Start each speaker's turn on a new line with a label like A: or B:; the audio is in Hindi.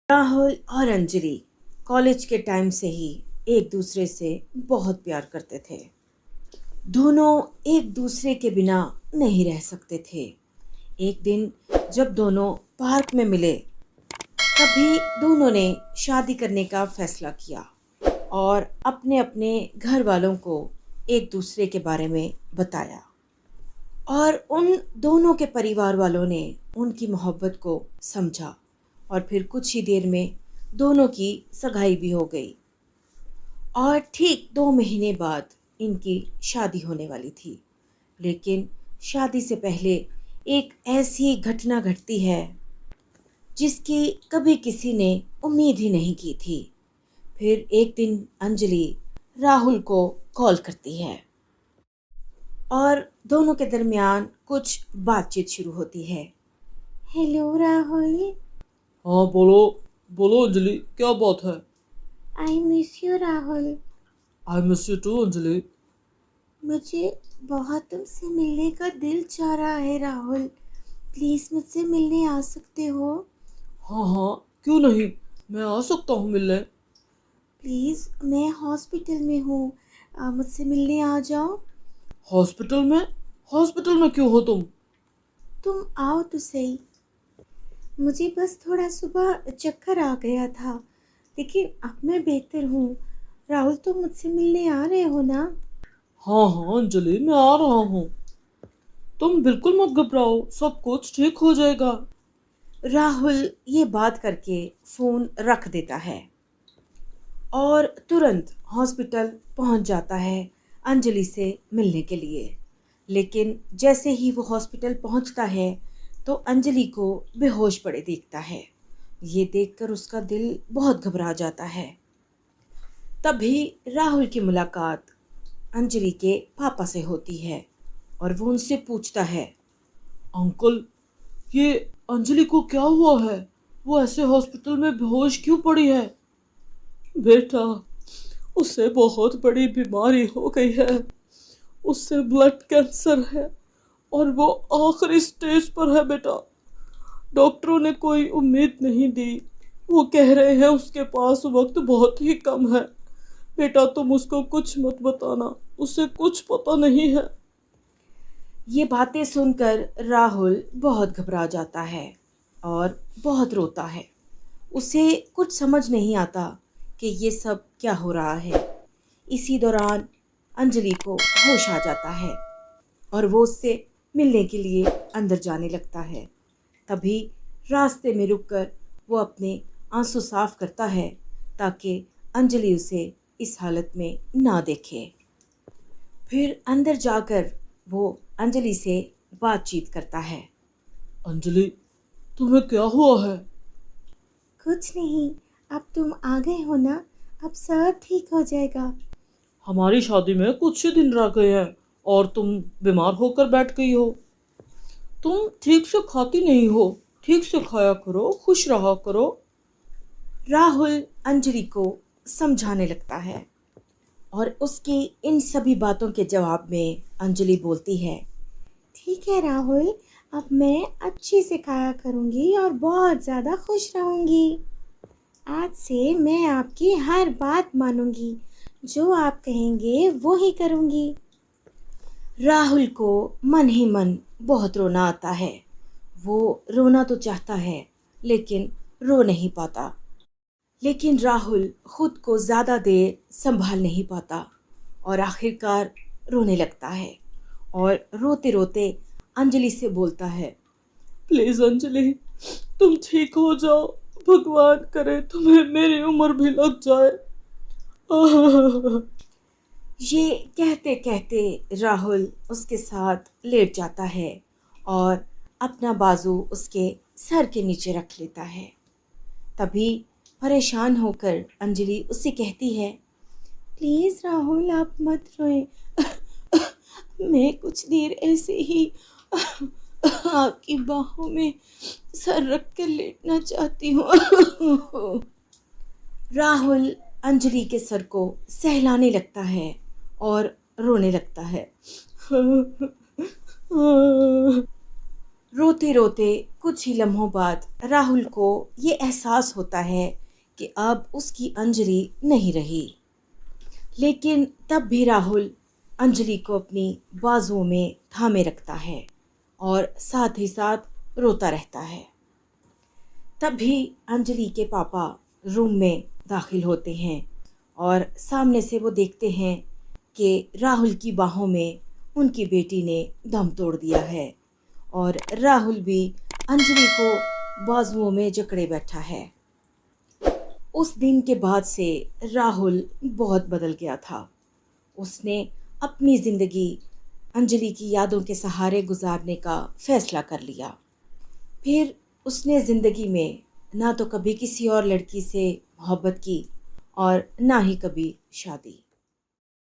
A: राहुल और अंजलि कॉलेज के टाइम से ही एक दूसरे से बहुत प्यार करते थे। दोनों एक दूसरे के बिना नहीं रह सकते थे। एक दिन जब दोनों पार्क में मिले, तभी दोनों ने शादी करने का फैसला किया और अपने अपने घर वालों को एक दूसरे के बारे में बताया। और उन दोनों के परिवार वालों ने उनकी मोहब्बत को समझा और फिर कुछ ही देर में दोनों की सगाई भी हो गई। और ठीक 2 महीने बाद इनकी शादी होने वाली थी। लेकिन शादी से पहले एक ऐसी घटना घटती है जिसकी कभी किसी ने उम्मीद ही नहीं की थी। फिर एक दिन अंजलि राहुल को कॉल करती है और दोनों के दरमियान कुछ बातचीत शुरू होती है। हेलो राहुल।
B: हाँ बोलो। बोलो अंजलि, क्या बात है?
A: I miss you Rahul.
B: I miss you too Anjali.
A: मुझे बहुत तुमसे मिलने का दिल चाह रहा है राहुल। प्लीज़ मुझसे मिलने आ सकते हो?
B: हाँ हाँ, क्यों नहीं, मैं आ सकता हूँ मिलने।
A: प्लीज़, मैं हॉस्पिटल में हूँ, मुझसे मिलने आ जाओ।
B: हॉस्पिटल में? हॉस्पिटल में क्यों हो तुम?
A: तुम आओ तो सही। मुझे बस थोड़ा सुबह चक्कर आ गया था, लेकिन अब मैं बेहतर हूँ। राहुल, तुम मुझसे मिलने आ रहे हो ना?
B: हाँ हाँ अंजलि, मैं आ रहा हूँ। तुम बिल्कुल मत घबराओ, सब कुछ ठीक हो जाएगा।
A: राहुल ये बात करके फ़ोन रख देता है और तुरंत हॉस्पिटल पहुंच जाता है अंजलि से मिलने के लिए। लेकिन जैसे ही वो हॉस्पिटल पहुंचता है तो अंजलि को बेहोश पड़े देखता है। ये देखकर उसका दिल बहुत घबरा जाता है। तभी राहुल की मुलाकात अंजलि के पापा से होती है और वो उनसे पूछता है।
B: अंकल, ये अंजलि को क्या हुआ है? वो ऐसे हॉस्पिटल में बेहोश क्यों पड़ी है? बेटा, उसे बहुत बड़ी बीमारी हो गई है। उससे ब्लड कैंसर है और वो आखिरी स्टेज पर है बेटा। डॉक्टरों ने कोई उम्मीद नहीं दी। वो कह रहे हैं उसके पास वक्त बहुत ही कम है। बेटा तुम उसको कुछ मत बताना, उसे कुछ पता नहीं है।
A: ये बातें सुनकर राहुल बहुत घबरा जाता है और बहुत रोता है। उसे कुछ समझ नहीं आता कि ये सब क्या हो रहा है। इसी दौरान अंजलि को होश आ जाता है और वो उससे मिलने के लिए अंदर जाने लगता है। तभी रास्ते में रुककर वो अपने आंसू साफ करता है ताकि अंजलि उसे इस हालत में ना देखे। फिर अंदर जाकर वो अंजलि से बातचीत करता है।
B: अंजलि, तुम्हें क्या हुआ है?
A: कुछ नहीं, अब तुम आ गए हो ना, अब सब ठीक हो जाएगा।
B: हमारी शादी में कुछ ही दिन रह गए हैं और तुम बीमार होकर बैठ गई हो। तुम ठीक से खाती नहीं हो। ठीक से खाया करो, खुश रहा करो।
A: राहुल अंजलि को समझाने लगता है और उसकी इन सभी बातों के जवाब में अंजलि बोलती है। ठीक है राहुल, अब मैं अच्छे से खाया करूँगी और बहुत ज़्यादा खुश रहूँगी। आज से मैं आपकी हर बात मानूँगी, जो आप कहेंगे वो ही करूँगी। राहुल को मन ही मन बहुत रोना आता है। वो रोना तो चाहता है लेकिन रो नहीं पाता। लेकिन राहुल खुद को ज़्यादा देर संभाल नहीं पाता और आखिरकार रोने लगता है और रोते रोते अंजलि से बोलता है।
B: प्लीज अंजलि, तुम ठीक हो जाओ। भगवान करे तुम्हें मेरी उम्र भी लग जाए।
A: ये कहते कहते राहुल उसके साथ लेट जाता है और अपना बाजू उसके सर के नीचे रख लेता है। तभी परेशान होकर अंजलि उससे कहती है। प्लीज़ राहुल, आप मत रोएं। मैं कुछ देर ऐसे ही आपकी बाहों में सर रख कर लेटना चाहती हूँ। राहुल अंजलि के सर को सहलाने लगता है और रोने लगता है। रोते रोते कुछ ही लम्हों बाद राहुल को ये एहसास होता है कि अब उसकी अंजलि नहीं रही। लेकिन तब भी राहुल अंजलि को अपनी बाजुओं में थामे रखता है और साथ ही साथ रोता रहता है। तभी अंजलि के पापा रूम में दाखिल होते हैं और सामने से वो देखते हैं कि राहुल की बाहों में उनकी बेटी ने दम तोड़ दिया है और राहुल भी अंजलि को बाजुओं में जकड़े बैठा है। उस दिन के बाद से राहुल बहुत बदल गया था। उसने अपनी ज़िंदगी अंजलि की यादों के सहारे गुजारने का फैसला कर लिया। फिर उसने ज़िंदगी में ना तो कभी किसी और लड़की से मोहब्बत की और ना ही कभी शादी।